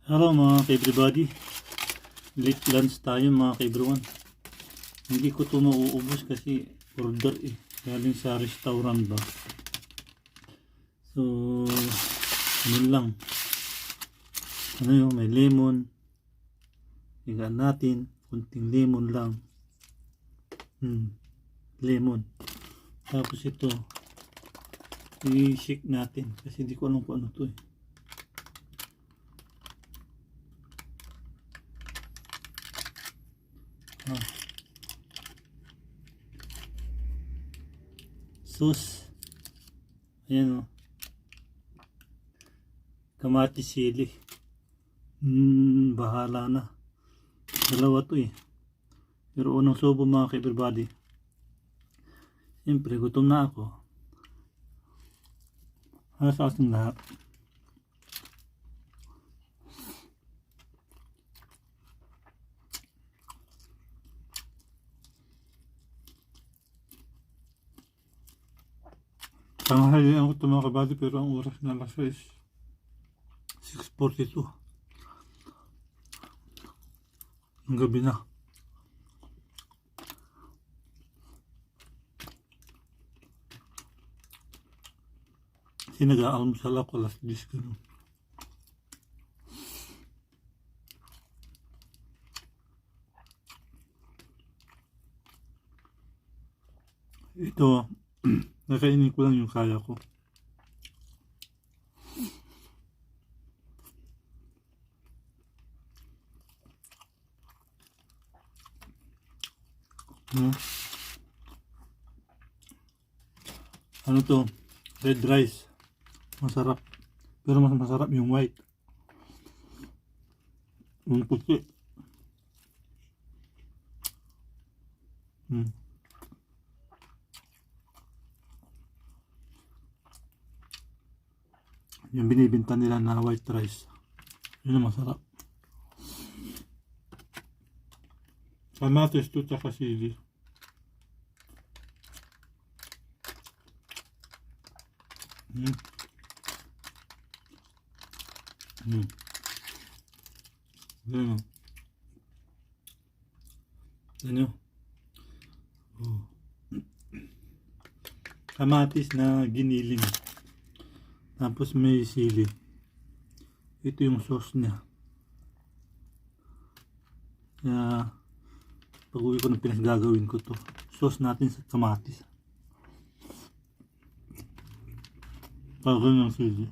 Hello mga ka-everybody. Late lunch tayo mga ka-everyone. Hindi ko ito mauubos kasi order galing sa restaurant ba. So, yun lang. Ano yun, may lemon. Higaan natin. Kunting lemon lang. Lemon. Tapos ito, i-shake natin kasi hindi ko alam kung ano to . Sauce. Ayan o. Kamatis sili. Bahala na. Dalawa to . Pero unang subo mga ka-everybody. Siyempre gutom na ako. Halos ating lahat. Tanghalian ako ito mga kabady, pero ang oras na alas is 6:42. Ang gabi na. Kasi nag-aalmusal ako alas 10 ganun. Ito, nakainin ko lang yung kaya ko. Ano to? Red rice. Masarap. Pero mas masarap yung white. Yung puti. Yung binibinta nila na white rice. Yun ang masarap. Kamatis to tsaka sili. Ano? Kamatis na giniling. Tapos may sili. Ito yung sauce niya. Kaya pag uwi ko ng Pinas gagawin ko to. Sauce natin sa kamatis. Pagod ng sili.